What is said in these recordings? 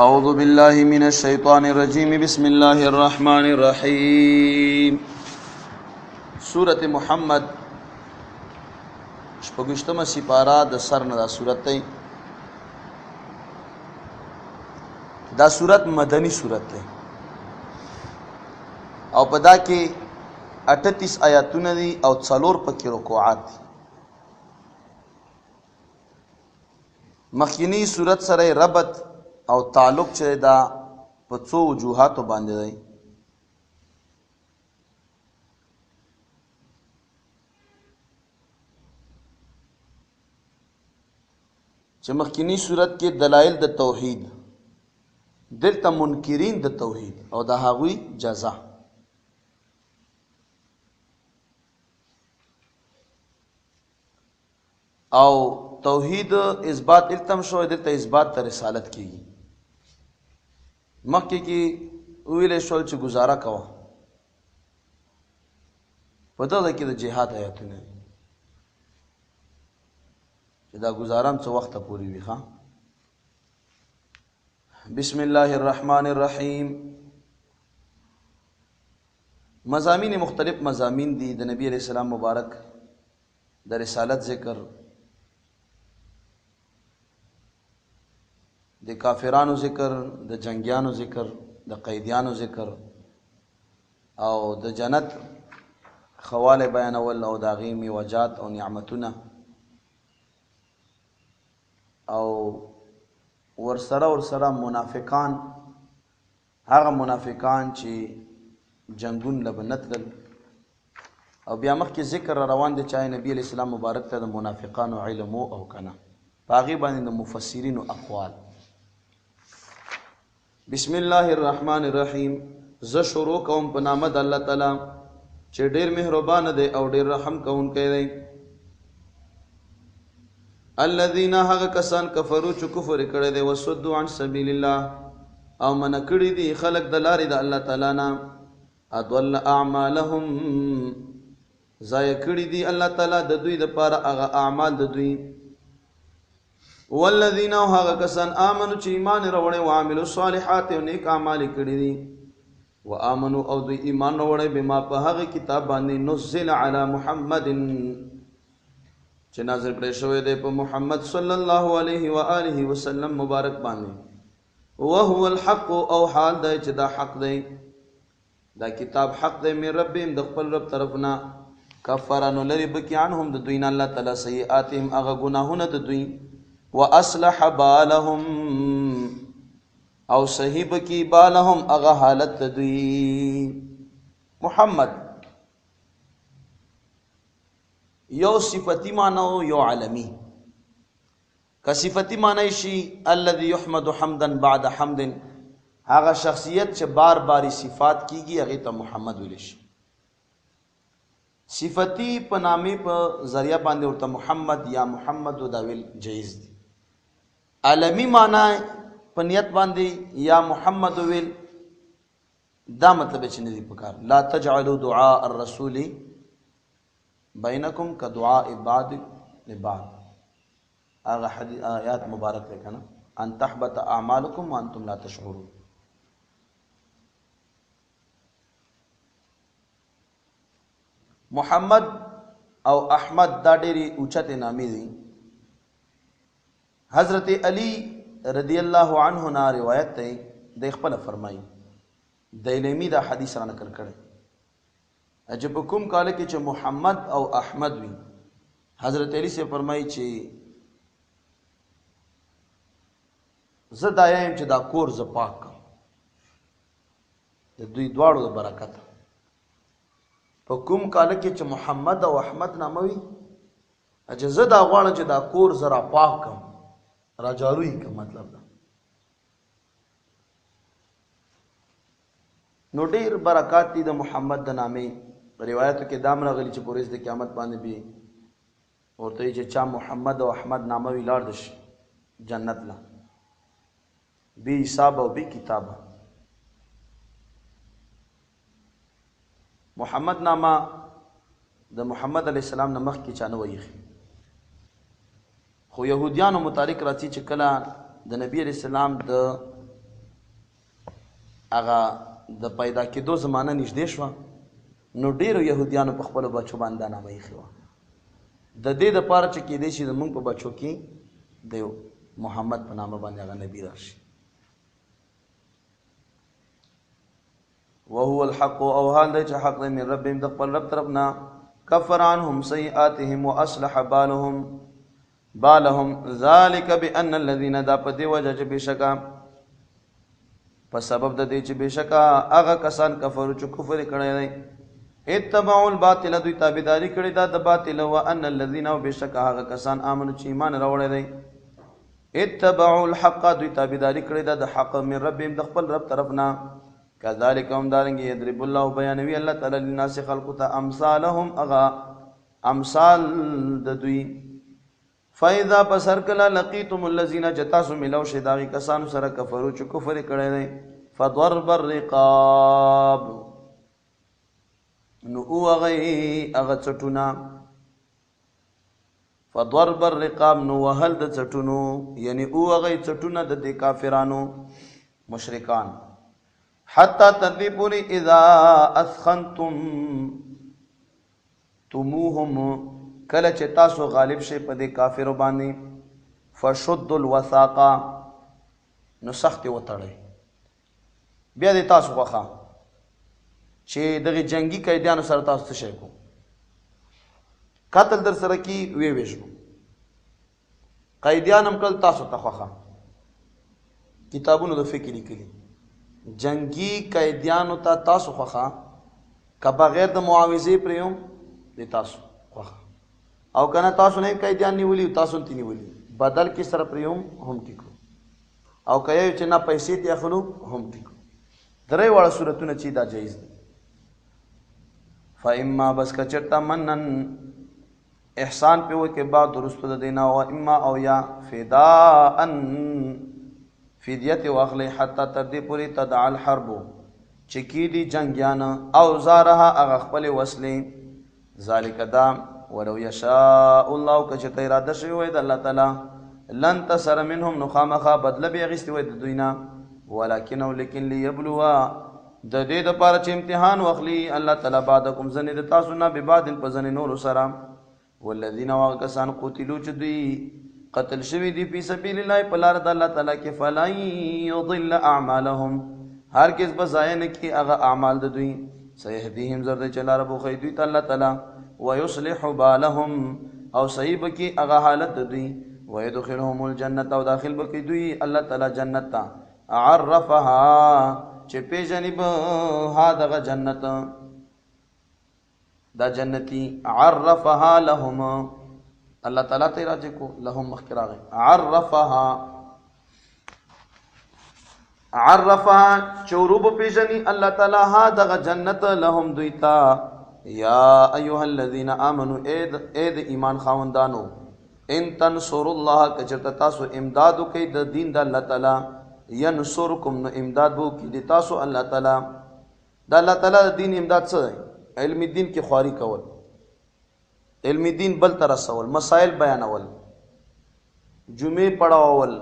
اعوذ باللہ من الشیطان الرجیم بسم اللہ الرحمن الرحیم سورة محمد شپږشتمه سپاره د سر نه دا سورت دی. دا سورت مدنی سورت دی او په دا کې 38 آیاتونه دي او 4 پکې رکوعات دي. مخکینی سورت سره ربط او تعلق چې دا په څو وجوهاتو باندې دی. چې مخکینی صورت کې دلایل د توحید، دلته منکرین د توحید او د هغوی جزا. او توحید اثبات التم شو، دلته اثبات ته رسالت کیږي. مخکې کې ویلې شول چې گزاره کوه، په دغه کې د جهاد آیاتونه دي چې دا گزارم څه وخته پورې وي. ښه، بسم الله الرحمن الرحیم. مضامین مختلف مضامین دي د نبی علیہ السلام مبارک د رسالت ذکر، د کافرانو ذکر، د جنگیانو ذکر، د قیدیانو ذکر او د جنت خواله بیانول او د هغې میوجات او نعمتونه، او ورسره منافقان، هغه منافقان چې جنگون لبنتل. او بیا مخکې ذکر روان دی چې نبی علیہ السلام مبارک ته د منافقانو علم او کنه په هغې باندې د مفسرینو اقوال. بسم الله الرحمن الرحیم. ز شروع کوم په نامه د الله تعالی چې ډیر مهربان دی او ډیر رحم کوونکی دی. الذين هغه کسان کفروا چې کفر کړی دی، وصدوا عن سبیل الله او منع کړي دي خلق د لارې د الله تعالی نه، اضل اعمالهم ضایع کړي دي الله تعالی د دوی دپاره هغه اعمال د دوی. والذین او هغه کسان آمنوا چې ایمان راوړی، وعملوا الصالحات او نیک اعمال کړي دي، وآمنوا او دوی ایمان راوړی بما په هغه کتاب باندې نزل علی محمد چې نازل کړی شوی دی په محمد صلی الله علیه و آله وسلم مبارک باندې. وهو الحق او حال دی چې دا حق دی، دا کتاب حق دی من ربهم د خپل رب طرفنا. کفرانو لري بکی عنهم د دوی نه الله تعالی سیئاتهم هغه ګناهونه د دوی، واصلح بالهم او صحیح بکی بالهم هغه حالت د دوی. محمد یو صفتی معنی او یو علمی. که صفتی معنی شي الذي يحمد حمدا بعد حمد، هغه شخصیت چې بار باری صفات کیږي هغه ته محمد ویل شي. صفتی په نامې په ذریعہ باندې ورته محمد یا محمد دا ویل جایز دی. علمی معنی په نیت باندې یا محمد ویل دا مطلب چې نه دی پکار. لا تجعلوا دعاء الرسول بینکم کدعاء بعض لبعض، هغه حدیث آیات مبارک دی کنه، ان تحبط اعمالکم وانتم لا تشعرون. محمد او احمد دا ډېرې اوچتې نامې دي. حضرت علی رضی الله عنه نا روایت دی، د خپل فرمایي دیلمی دا حدیث را نقل کړی چې په کوم کال کې چې محمد او احمد وي، حضرت علی سے فرمایي چې زه دا یم چې دا کور زه پاک کړم د دوی دواړو د برکت. په کوم کال کې چې محمد او احمد نامه وي، چې زه دا غواړم چې دا کور زه را پاک کړم، را جاروی کا مطلب دا. نو ډیر برکات دي د محمد د نامې. روایتو کې دام راغلي چې پوریس د قیامت باندې به ورته چې چا محمد او احمد نامه وی لاړ دشي جنت لا بی حساب او بی کتاب. محمد نامه د محمد علیہ السلام نه مخکې چا نه ویخي، خو یهودیانو متعلق راځي چې کله د نبی علیہ السلام د هغه د پیدا کېدو زمانه نږدې شوه، نو ډېرو یهودیانو په خپلو بچو باندې دا نامه ایښې وه د دې دپاره چې کېدی شي زمونږ په بچو کې د محمد په نامه باندې هغه نبي راشي. وهو الحق، او حال دی چې حق دی من ربهم د خپل رب طرف نه، کفر عنهم سیئاتهم واصلح بالهم ذلك بان الذين، دا په دې وجه چې بېشکه په سبب د دې چې بېشکه هغه کسان کفرو چې کفر کړی دی، اتبعوا الباطل، دوی تابعداري کړې ده د باطل، وان الذين، او بېشکه هغه کسان آمنو چې ایمان راوړی دی، اتبعوا الحق، دوی تابعداري کړې ده د حق من ربهم د خپل رب طرف نه. کذالک هم دارنګې یضرب الله، بیانوي الله تعالی للناس خلقو ته امثالهم، هغه امثال د دوی. فاذا پسر کله لقیتم الذین، چې تاسو ملو شئ د هغې کسانو سره کفرو چې کفر یې کړی دی، فضرب الرقاب، نو هغه څټونه، فضرب الرقاب، نو وهل د څټونو، یعنی هغه څټونه د دې کافرانو مشرکان، حتی تر دې پورې اذا اثخنتم تموهم، کله چې تاسو غالب شئ په دې کافرو باندې، فشدوا الوثاقا، نو سختې وتړئ. بیا دې تاسو خوښه چې دغه جنگي قیدیانو سره تاسو څه شی کو، قتل در سره کی وی ویشو، قیدیان هم کل تاسو ته خوښه، کتابونو د فقه لیکلي جنگي قیدیانو ته تاسو خوښه، که بغیر د معاوضې پرېوم د تاسو خوښه، او کنه تاسو نه قیدیان نیولي تاسو تی نیولي بدل کې سره پرېوم هم ټیکو، او که یو چې نه پیسې تی اخلو هم ټیکو. درې واړه صورتونه چې دا جایز دي. فاما، بس که چرته منن احسان پہ ہوئے کے بعد درست دینا، و اما او یا فداءن، فدیت واخلی، حتی تردی پوری تدعا الحرب، چکی دی جنگیان، اوزارها اغخپل وصلی، ذالک دا ولو یشاء اللہ، کچت ارادہ شوی وید اللہ تعالی، لن تسر منهم نخامخا بدل بیغستی وید دوینا، ولیکن او لیکن لیبلوا، د دې دپاره چې امتحان واخلی الله تعالی بعدکم زنې د تاسو نه ببعد په زنې نورو سره، والذین، واغه کسان قتلوا چې دوی قتل شوي دي فی سبیل الله په لاره د الله تعالی کې، فلن یضل اعمالهم، هرگز به ضایع نه کړي هغه اعمال د دوی، سیهدیهم، زر دی چې لاره بوښیي دوی ته الله تعالی، ویصلح بالهم، او صحیح به کړي هغه حالت د دوی، ویدخلهم الجنة، او داخل به کړي دوی الله تعالی جنت ته، عرفها، چې پیژني به ها دغه جنت، دا جنتی، عرفها لهم، الله تعالی ته راځي کو لهم مخکې راغی، عرفها چوروب پیژني الله تعالی ها دغه جنت، لهم دوی ته. یا ایها الذین آمنوا، اے د ایمان خاوندانو، ان تنصروا الله، کچرته تاسو امداد وکئ د دین د الله تعالی، ینصرکم، نو امداد بو کی دی تاسو الله تعالی. دا الله تعالی دین امداد څه دی؟ علم دین کې خواري کول، علم دین بل تر رسول، مسائل بیانول، جمعې پڑھاول،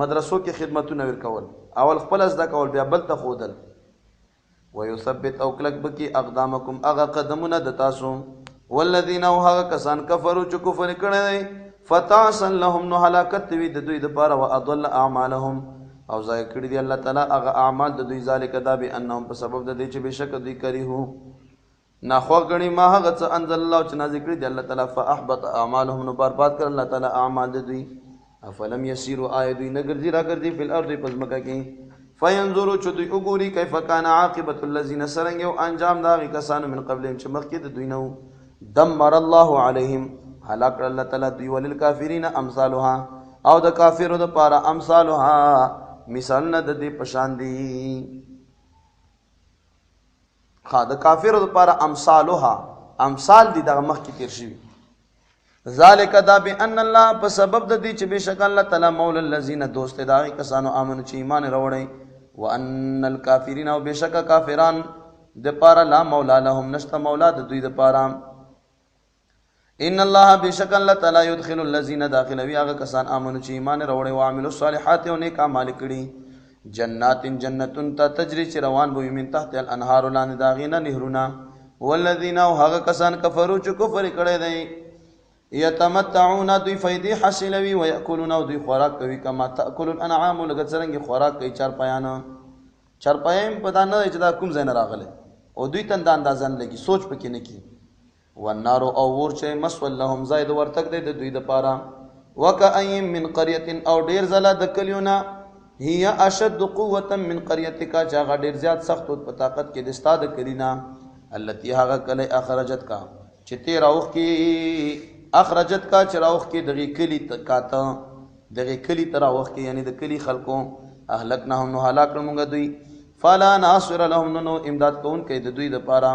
مدرسو کې خدمتونه ورکول، اول خپل زده کول بیا بل ته خودل، ويثبت، او کلک بکی اقدامکم، هغه قدمونه د تاسو، والذین، او هغه کسان کفروا چې کفر کړی دی، فتعسا لهم، نو هلاکت وي د دوی دپاره، واضل اعمالهم، او ضایع کړي دي الله تعالی هغه اعمال د دوی، ذالک دا بانهم، په سبب د دې چې بېشکه دوی کریهو ناخوا ګڼي ما هغه څه انزل الله چې نازل کړي دي الله تعالی، فاحبط اعمالهم، نو برباد کړ الله تعالی اعمال د دوی. افلم یسیروا، آیا دوی نه ګرځي را ګرځي فی الارض په ځمکه کې، فینظروا، چې دوی وګوري کیف کان عاقبة الذین، څرنګه یو انجام د هغې کسانو من قبلهم چې مخکې د دوی نه و، دمر الله علیهم، هلاک کړ الله تعالی دوی، وللکافرین امثالها، او د کافرو دپاره امثالها، مثالونه د دې په شان دي. د کافرو دپاره امثالها، امثال دي دغه مخکې تیر شوي. ذالک دا بان الله، په سبب د دې چې بېشک الله تعالی مولا الذین، دوست د هغې کسانو آمنو چې ایمان راوړی، وان الکافرین، او بېشکه کافران دپاره لا مولا لهم، نشته مولا د دوی دپاره. ان الله، بېشک الله تعالی یدخل الذین، داخلوي هغه کسان آمنو چې ایمان راوړی، وعملوا الصالحات، او نیک اعمال کړي، جنات جنتون تا تجری چې روان بوي من تحت الانهار لاندې د هغې نه نهرونه والذین او هغه کسان کفرو چې کفر کړی دی یتمتعون دوی فیدې حاصلوي ویأکلون او دوی خوراک کوي کما تأکل الانعام لکه څرنګې خوراک کوي چارپایانه چارپایه هم په دا نه دی چې دا کوم ځای نه راغلی او دوی ته دا اندازه نه لګي سوچ پکې نه کي والنار او اور چې مسول لهم ځای د ورتګ دی د دوی دپاره وکأین من قریة او ډېر ځله د کلیونه هي اشد قوة من قریتک چې هغه ډېر زیات سخت په طاقت کې د ستا د کلي نه التي هغه کلی اخرجت کا چې تی راوښکي اخرجت کا چې راوښکي دغې کلي کاته دغې کلي ته راوښکي یعنې د کلي خلکو اهلکناهم نو هلاک کړو موږ دوی فلا ناصر لهم نو امداد کوونکی د دوی دپاره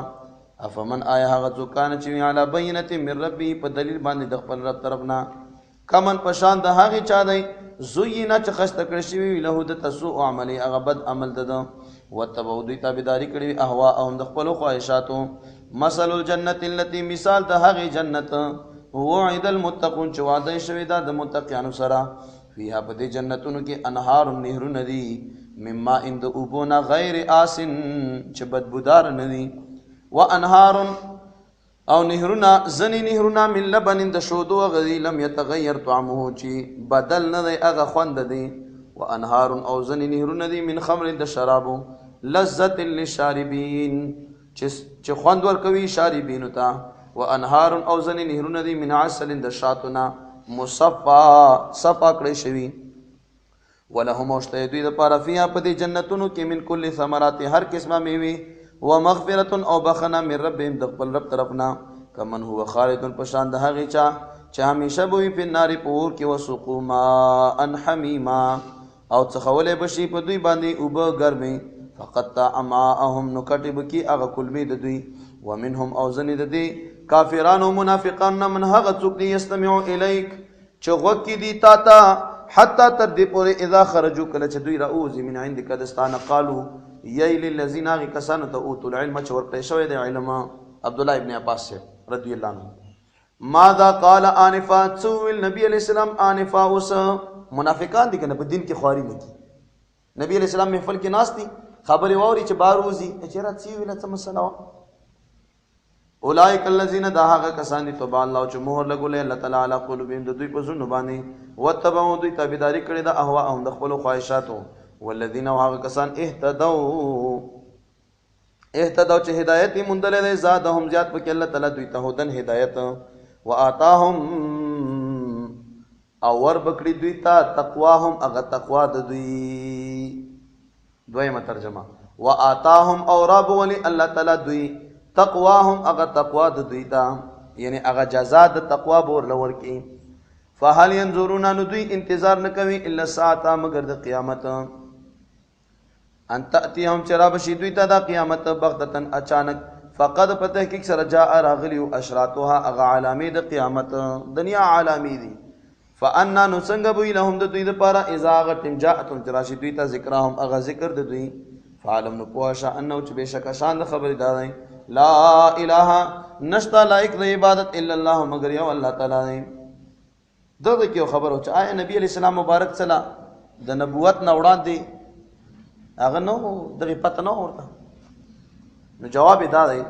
افمن آیا هغه څوک کانه چې وي علی بینة من ربي په دلیل باندې د خپل رب طرف نه کمن پشان د هغې چا دی زوینا چې خسته کړی شوي وي له د تسوء عملي هغه بد عمل د ده وتبعو دوی تابعداري کړې وي اهواءهم د خپلو خواهشاتو مثل الجنة التي مثال د هغې جنت وعد المتقون چې وعده یې شوې ده د متقیانو سره فیها په دې جنتونو کې انهار نهرونه دي من ماء د اوبو نه غیر آسن چې بدبودار نه دي وانهار او نهرونه ځنې نهرونه من لبن د شودو هغه دي لم یتغیر طعمه چې بدل نه دی هغه خوند دی وانهار او ځنې نهرونه دي من خمر د شرابو لذت للشاربین چې خوند ورکوي شاربینو ته وانهار او ځنې نهرونه دي من عسل د شاتونه مصفا صفا کړی شوي ولهم او شته دوی دپاره فیها په دې جنتونو کې من کل ثمرات هر قسمه میوې ومغفرة او بخنه من ربهم د خپل رب طرف نه کمن هو خالد په شان د هغې چا چې همیشه به وي په نارې په اور کې وسقوا ماء حمیما او څښولی به شي په دوی باندې اوبه ګرمې فقطع ماءهم نو کټې به کي هغه کلمې د دوی ومنهم او ځنې د دې کافرانو منافقان نه من هغه څوک دي یستمعو الیک چې غوږ کې دي تا ته حتی تر دې پورې اذا خرجو کله چې دوی راوځي من عندک دستانه قالو یی للذین هغې کسانو ته اوتو العلم چې ورکړی شوی دی علم عبدالله ابن عباس صاحب رضی الله عنه ماذا قال آنفا څه وویل نبي علیه السلام آنفا اوس منافقان دي که نه په دین کې خواري نه کي نبي علیه السلام محفل کې ناست دي خبرې واوري چې بار وځي چېرې څه ویله څه مسله وه اولئک الذین دا هغه کسان دي طبع الله چې مهر لګولی الله تعالی علی قلوبهم د دوی په زړونو باندې وتبعوا دوی تابعداري کړې ده اهواءهم د خپلو خواهشاتو والذین او هغه کسان اهتدوا چې هدایت یې موندلی دی زادهم زیات پکې الله تعالی دوی ته هدن هدایت وآتاهم او ور بکړي دوی ته تقواهم هغه تقوا د دوی دویمه ترجمه وآتاهم او رابولی الله تعالی دوی تقواهم هغه تقوا د دوی ته یعنی هغه جزا د تقوا به ورله ورکړي فهل ینظرون نو دوی انتظار نه کوي الا الساعة مگر د قیامت ان تأتیهم چې رابشي دوی ته دا قیامت بغتتن اچانک فقد په تحقیق سره جاء راغلی اشراطها هغه علامې د قیامت دنیا علامې دي فانا نو څنګه به لهم د دوی دپاره اذا هغه ټیم جاءتهم چې راشي دوی ته ذکرهم هغه ذکر د دوی فعلم نو پوه شه انه چې بېشکه شان د خبرې دا دی لا اله نشتا لایق د عبادت الا الله مگر یو الله تعالی دی دغه کې خبر او چې آیا نبی علیہ السلام مبارک صلا د نبوت نه وړاندې هغه نو دغه پته نه ورته نو جواب دا دی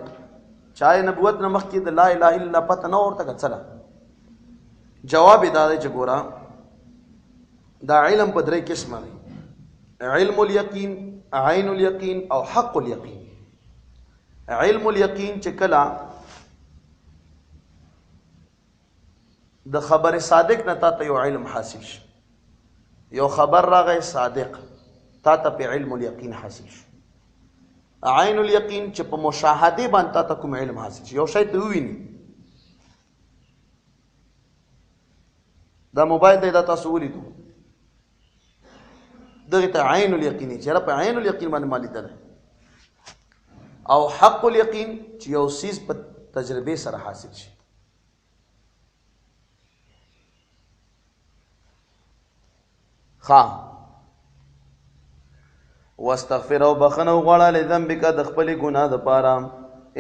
چې آیا نبوت نه مخکې د لا اله الا الله پته نه ورته کڅلا جواب دا دی چې ګوره دا علم په درې قسمه دی علم الیقین عین الیقین او حق الیقین علم الیقین چې کله د خبر صادق نه تا ته یو علم حاصل شي یو خبر راغی صادق تا ته په علم الیقین حاصل شي عین الیقین چې په مشاهده باندې تا ته کوم علم حاصل شي یو شی ته وویني دا موبایل دی دا تاسو ولیدو دغه ته عین الیقین چې په عین الیقین باندې ما لیدلی او حق الیقین چې یو څیز په تجربه سره حاصل شي واستغفر او بخنه وغواړه لذنبک د خپل ګناه دپاره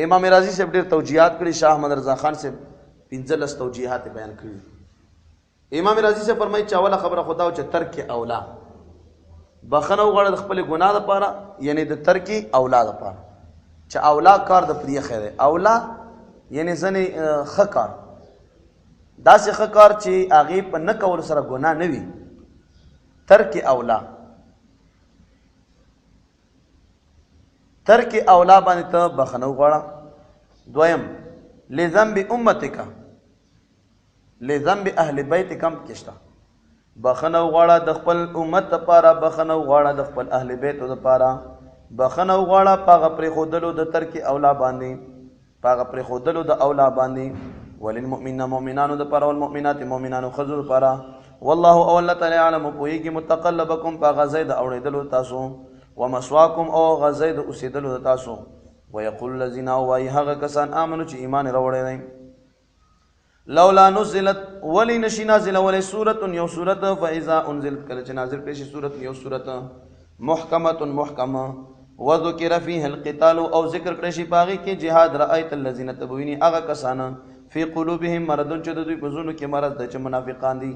امام رازی صاحب ډېر توجیهات کړي شاه احمد رضا خان صاحب 15 توجیهات بیان کړي امام رازی صاحب فرمایي چې اوله خبره خدا او چې ترک اولا بخنه وغواړه د خپل ګناه لپاره، یعنی د ترک اولا لپاره، چې اولا کار د پرې خیره. اولا یعنی ځنې ښه کار، داسې ښه کار چې هغې په نه کولو سره ګناه نه وي، ترک اولا. ترک اولا باندې ته بخنه وغواړه. دویم لذنب امتک، لذنب اهل بیتک هم کشته. بخنه وغواړه د خپل امت لپاره، بخنه وغواړه د خپل اهل بیتو لپاره، بخنه وغواړه په هغه پرېښودلو د ترک اولا باندې، په هغه پرېښودلو د اولا باندې. وللمؤمنین مؤمنانو دپاره، والمؤمنات مؤمنانو ښځو دپاره. والله او الله تعالی علم پوهېږي متقلبکم په هغه ځای د اوړېدلو تاسو، ومسواکم او هغه ځای د اوسېدلو د تاسو. ویقول الذین، او وایي هغه کسان آمنو چې ایمان یې راوړی دی، لولا نزلت ولی نشی نازل ولی سورت یو سورت، فاذا انزلت کله چې نازل کړي شي سورت یو سورت محکمه محکمه، وذکر فیه القتال او ذکر کړي شي پاغي کې جهاد، رأیت الذین تبوینی هغه کسان فی قلوبهم مرض چې د دوی په زړونو کې مرض د چې منافقان دي،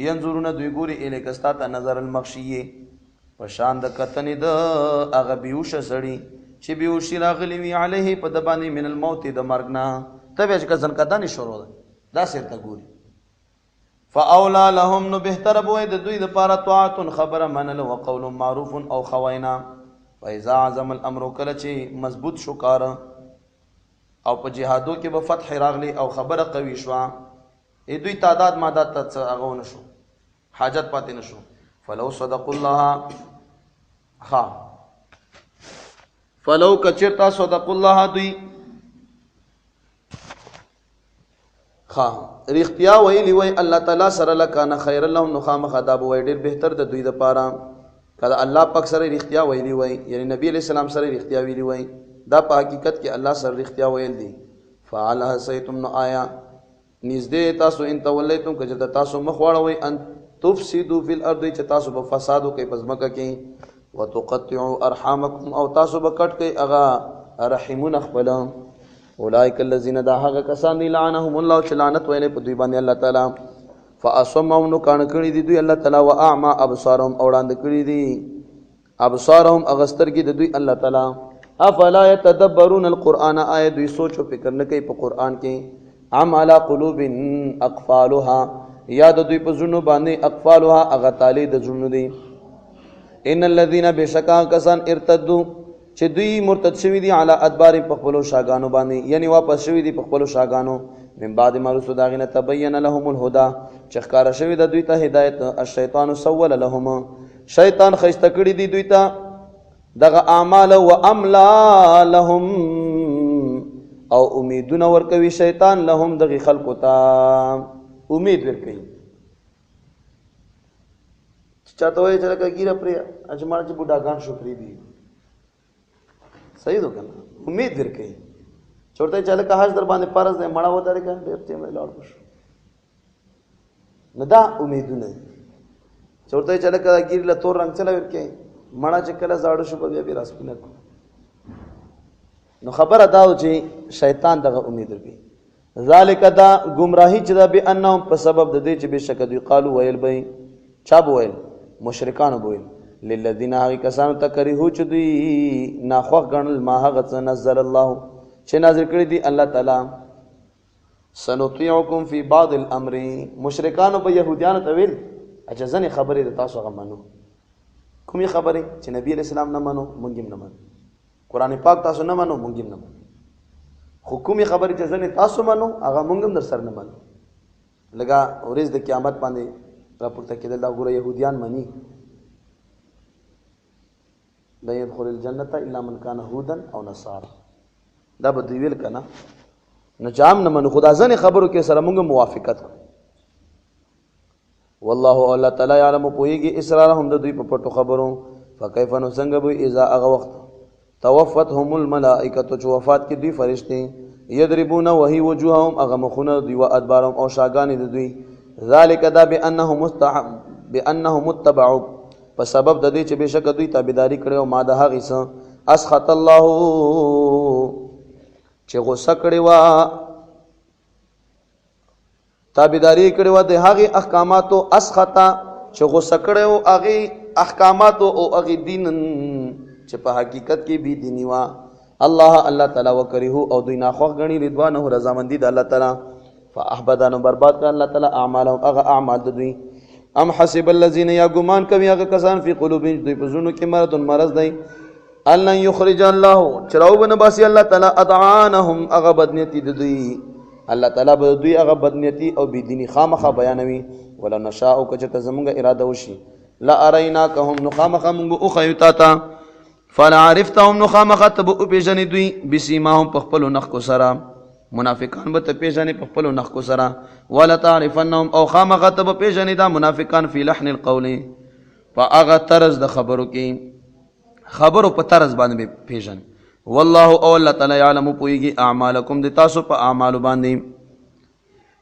ینظرون دوی ګوري الیک استا ته نظر المغشیه په شان د کتنې د هغه بیوشه سړي چې بیوشي راغلی وي علیه په د باندې من الموت د مرګ نه، ته بیا چې کزن کدنې شروع ده دا سر ته ګوري. فاولا لهم، نو بهتر بوي د دوی دپاره طاعت خبره منل، وقول معروف او خوینا. فاذا عزم الامر، کله چې مضبوط شو کار او په جهادو کې به فتح راغلی او خبره قوي شوه، دوی تعداد مادات ته هغه ونه شو، حاجت پاتې نه شو. فلو صدق الله، فلو کچرتا صدق الله دوی رښتیا ویلی وای الله تعالی سره لکانه خیر لهم، نو خامخا دا به وای ډېر بهتر د دوی دپاره. کله الله پاک سره رښتیا ویلی وای، یعنی نبی علیہ السلام سره رښتیا ویلی وای، دا په حقیقت کې الله سره رښتیا ویل دي. فعل حسیتم، نو آیا نږدې تاسو ان تولیتم که چې تاسو مخ واړوئ ان تفسدوا فی الارض، چې تاسو به فساد وکئ په ځمکه کې، وتقطعوا ارحامکم او تاسو به کټ کئ هغه رحمونه خپل. اولئک الذین، دا هغه کسان دي لعنهم الله چې لعنت ویلې په دوی باندې الله تعالی. فاصمهم، نو کاڼه کړي دي دوی الله تعالی، واعمى ابصارهم او وړاندې کړي دي ابصارهم هغه سترګې د دوی الله تعالی. افلا يتدبرون القرآن، آیا دوی سوچ او فکر نه کوي په قرآن کې. ام على قلوب اقفالها، یا د دوی په زړونو باندې اقفالها هغه تالې د زړونو دي. ان الذين بشکا کسان ارتدوا، چې دوی مرتد شوي دي، علی ادبار په خپلو شاګانو باندې، یعنی واپس شوي دي په خپلو شاګانو، من بعد ما رسو د هغې نه تبین لهم الهدى، چې ښکاره شوي ده دوی ته هدایت. الشیطان سول لهم، شیطان ښایسته کړي دي دوی ته دغه اعمال، و املا لهم او امیدونه ورکوي شیطان لهم دغې خلکو ته، امید ورکوي. چاته وایي چې لکه ګیره پرې اجماړ چې بوډاګان شو پرېږدي، صحیح ده که نه، امید ورکوي. چې ورته یې چې هلکه حج در باندې فرض دی، مړه ودرېږه ډېر ټیم لاړ به شو، نو دا امیدونه دي. چې ورته یې چې هلکه دا ګیرې له تور رنګ چله ورکوي، مړه چې کله زاړه شو به بیا راسپینه کړو. نو خبره دا و چې شیطان دغه امید ورکوي. ذالک، دا ګمراهي چې دا بانهم په سبب د دې چې بېشکه دوی قالو ویل به، چا به ویل؟ مشرکانو به ویل، للذین هغې کسانو ته کریهو چې دوی ناخوښ ګڼل ما هغه څه نزل الله چې نازل کړي دي الله تعالی. سنطیعکم فی بعض الامر، مشرکانو به یهودیانو ته ویل اچھا ځینې خبرې د تاسو هغه منو. کومې خبرې؟ چې نبی علیہ السلام نه منو مونږ هم نه منو، قرآن پاک تاسو نه منو مونږ هم نه منو، خو کومې خبرې چې ځینې تاسو منو هغه مونږ هم در سره نه منو. لکه ورځ د قیامت باندې راپورته کېدل، دا ګوره یهودیان مني لا يدخل الجنة الا من كان هودا او نصارى، دا به دوی ویل که نه، نو چې هم نه منو، خو دا ځینې خبرو کې سره مونږ موافقت کړو. والله الله تعالی یعلم پوهېږي اسرارهم د دوی په پټو خبرو. فکیف، نو څنګه به اذا هغه وخت توفتهم الملائکة چې وفات کې دوی فرشتې، یضربون وهي وجوههم هغه مخونه دوی و ادبارهم او شاګانې د دوی. ذلک، دا بانهم اتبعوا، په سبب د دې چې بېشکه دوی تابعداري کړې او ما د هغې څه اسخط الله چې غصه کړې وه، تابعداري کړې وه د هغې احکاماتو، اسخطه چې غصه کړی و هغې احکامات او اغه دین چې په حقیقت کې بی دینی وا الله تعالی وکره او دوی ناخوښ غنی رضوانه رضامندی د الله تعالی فاحبدانو برباد کړ الله تعالی اعمالهم اغه اعمال د دوی ام حسب الذين یا ګمان کوي هغه کسان فی قلوبهم دوی په زړونو کې مرض دی الله یخرج الله چراو بن باسی الله تعالی اذعانهم اغه بدنیتی د دوی الله تعالی به دوی هغه بدنیتی او بيدینی خامخه بیانوي ولا نشاء او کچته زمونږه اراده وشي لا اریناکهم نخامخه مونږ او خیوتا تا فلا عرفتهم نخامخه تب او پیژنې دوی بسیماهم په خپل نخ کو سره منافقان به ته پیژنې په خپل نخ کو سره ولا تعرفنهم او خامخه تب پیژنې دا منافقان فی لحن القول فاغه طرز د خبرو کې خبرو په طرز باندې پیژن والله او الله تعالی علم پویږي اعمالکم د تاسو په اعمال باندې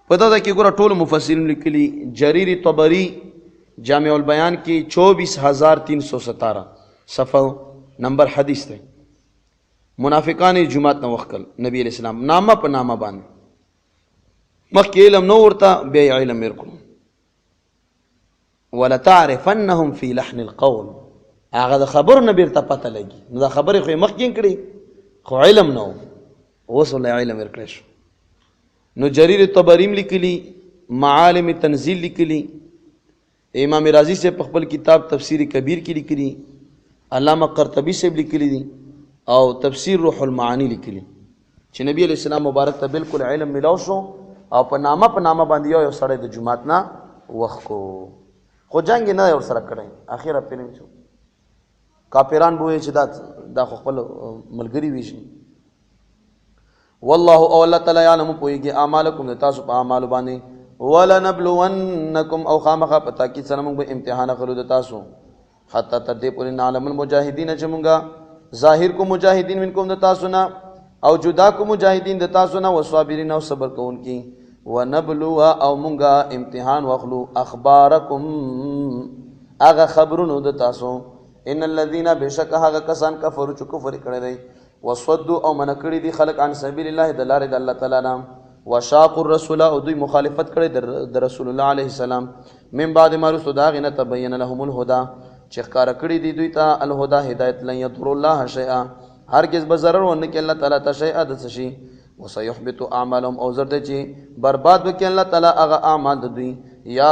پته ده کې ګوره ټول مفسرین لیکلي جریر طبری جامع البیان کې 24317 صفحه نمبر حدیث ده منافقان جمعات نو وکړ نبی علیہ السلام نامه په نامه باندې مخکې علم نو ورته بیا علم ورکړو ولا تعرفنهم في لحن القول هغه د خبر نه بیرته پته لګي نو دا خبره خو مخکې کړي خو علم نو اوس ولې علم ورکړ شو نو جریر طبریم لیکلی معالم تنزیل لیکلی امام رازی سے خپل کتاب تفسیر کبیر کی لیکلی علامہ قرطبی سے لیکلی دي او تفسیر روح المعانی لیکلی چې نبی علیہ السلام مبارک ته بالکل علم ملاو شو او په نامه باندې یو سړی د جمعات نه وخت کو خو جنگ نه ور سره کړی اخیره پېنم شو کافران بوې چې دا خپل ملګری ویشي والله او الله تعالی علم پويږي اعمالکم تاسو په اعمال باندې ولا نبلونکم او خامخه پتا کی سره موږ امتحان غلو د تاسو حتی تر دې پورې نعلم المجاهدین چې موږ ظاهر کو مجاهدین منکم د تاسو نه او جدا کو مجاهدین د تاسو نه وصابرین او صبر کوونکی ونبلو او موږ امتحان واخلو اخبارکم اغه خبرونو د تاسو ان الذين بشک هغه کسان کفروا چې کفر کړی دی وصدوا او من کړی دي خلق عن سبیل الله د لارې د الله تعالی نام وشاقوا الرسول او دوی مخالفت کړی د رسول الله علیه السلام من بعد ما رسول داغنه تبین لهم الهدى چې ښکار کړی دي دوی ته الهدى هدایت لن يضر الله شیئا هرگز به ضرر ونه کې الله تعالی ته شیئا د شي وسيحبط اعمالهم او زرد چې برباد وکړي الله تعالی هغه اعمال د دوی یا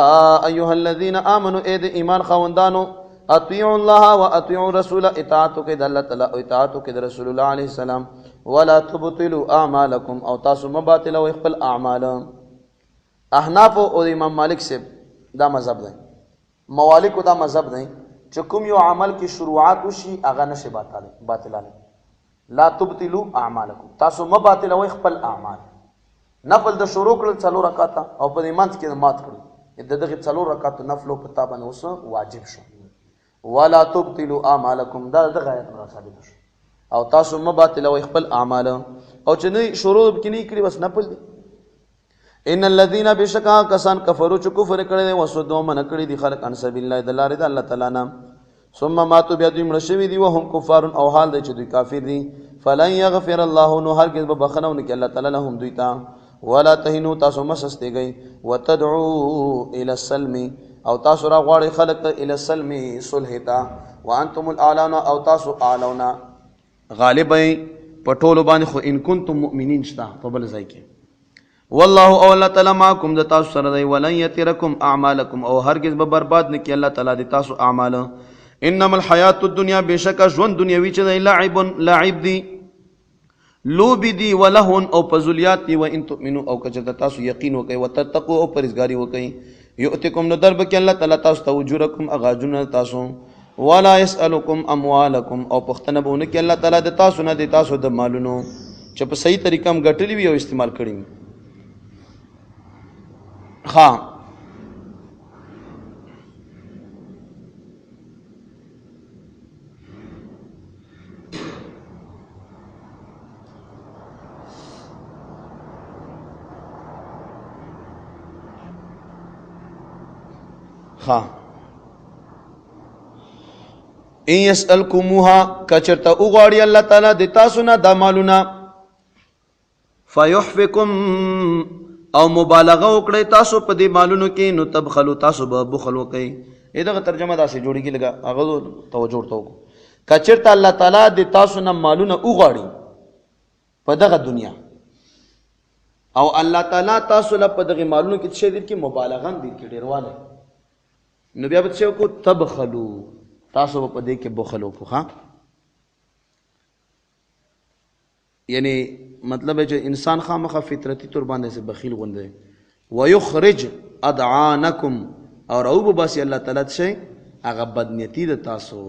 ایها الذين امنوا اې د ایمان خوندانو اطیعوا الله واطیعوا الرسول اطاعت کې د الله تعالی او اطاعت کې د رسول الله علیه السلام ولا تبطلوا اعمالکم او تاسو مباطل او خپل اعمال احناف او امام مالک سے دا مذهب دی موالک دا مذهب دی چې کوم یو عمل کې شروعات وشي هغه نشي باطلانه لا تبطلوا اعمالکم تاسو مباطل او خپل اعمال نفل د شروع کړل 4 رکعات او په ایمان کې مات کړل د دغه 4 رکعات نفل په تابانه اوس واجب شو ولا تبطلوا اعمالکم دا د غایت نه ثابت شو او تاسو مباطل او خپل اعمال او چې نه شروع کې نه کړی بس نفل دي ان الذين بشکا کسان کفروا چې کفر کړي دي وسدوا من کړي دي خلق ان سبیل الله د لارې د الله تعالی نام ثم ماتوا بیا دوی مړ شوي دي وهم کفار او حال دی چې دوی کافر دي فلن يغفر الله نو هرگز به بخنه ونکي الله تعالی لهم دوی ته ولا تهنوا تاسو مسستېږئ وتدعوا الى السلم او تاسو را غواړئ خلق ته الى السلم صلح ته وانتم الاعلون او تاسو اعلون غالب په ټولو باندې خو ان کنتم مؤمنین شته په بل ځای کې والله او الله تعالی معكم د تاسو سره دی ولن يتركم اعمالکم او هرگز به برباد نه کی الله تعالی د تاسو اعمال انما الحیات الدنیا بشک ژوند دنیوي چې دی لعب دی لوب دی ولهون او پزولیات دی و ان تؤمنوا او کچته تاسو یقین وکي وتتقوا او پرهیزګاری وکي یؤتکم نو درب کی الله تعالی تاسو ته اجرکم اغاجن تاسو ولا يسالکم اموالکم او پختنه بونه کی الله تعالی د تاسو نه د تاسو د مالونو چې په صحیح طریقه هم ګټلی وي او استعمال کړی ها ان يسألكموها کچرتا اوغاړي الله تعالی د تاسو نه د مالونه فيحفكم او مبالغه وکړي تاسو په دې مالونو کې نو تبخلوا تاسو به بخل وکړي دغه ترجمه داسې جوړیږي لګه هغه توجه ورته وکړو که چېرته الله تعالی د تاسو نه مالونه وغواړي په دغه دنیا او الله تعالی تاسو له په دغه مالونو کې څه دي کې مبالغه دي کې ډیرواله نو بیا به څه کو تبخلو تاسو په دې کې بخل وکړو ها یعنی مطلب ہے جو انسان خامخا فطرتی طور باندې سے بخیل غونده ويخرج ادعانکم اور او باسي الله تعالی څه هغه بدنیتی د تاسو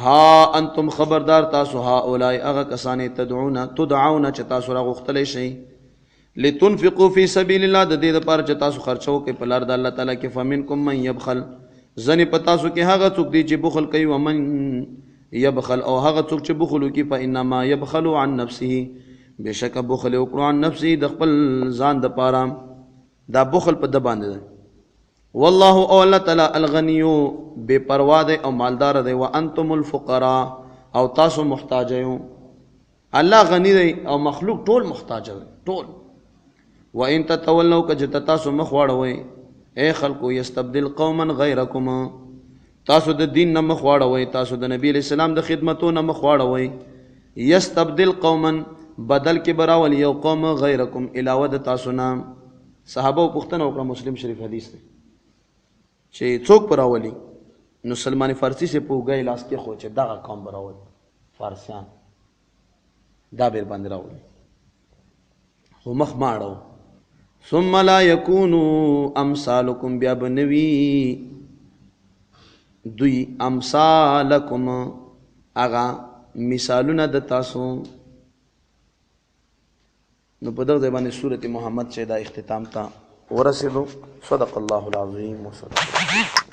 ها انتم خبردار تاسو ها اولای هغه کسانې تدعون چې تاسو راغختلی شئ لتنفقوا فی سبیل الله د دې لپاره چې تاسو خرچو کې په لار د الله تعالی کې فمنکم من يبخل زنی په تاسو کې هغه څوک دی چې بخل کوي ومن يبخل او هغه څوک چې بخل کوي فانما يبخل عن نفسه بشک بخل وکړو عن نفسه د خپل ځان د پاره دا بخل په د باندې ده والله او الله تعالی الغنی بے پروا ده او مالدار ده وانتم الفقراء او تاسو محتاج یو الله غنی دی او مخلوق ټول محتاج دی ټول وان تتولوا کجت تاسو مخ واړوي اے خلقو یستبدل قوما غیرکم تاسو د دین نه مخ واړوي تاسو د نبی علیہ السلام د خدمتو نه مخ واړوي یستبدل قوما بدل کې براول یو قوم غیرکم علاوه د تاسو نه صحابه پوښتنه وکړه مسلم شریف حدیث دی چې څوک براولي نو سلمان فارسی سے پوګای لاس کې خو چې دغه قوم براول فارسیان دا بیر باندې راولي خو مخ ماړو ثم لا يكونوا امثالكم بیا بنوي دوی امثالکم اغا مثالونه د تاسو نو په دغه باندې سورۃ محمد چې دا اختتام تا ورسېدو صدق الله العظیم وصدق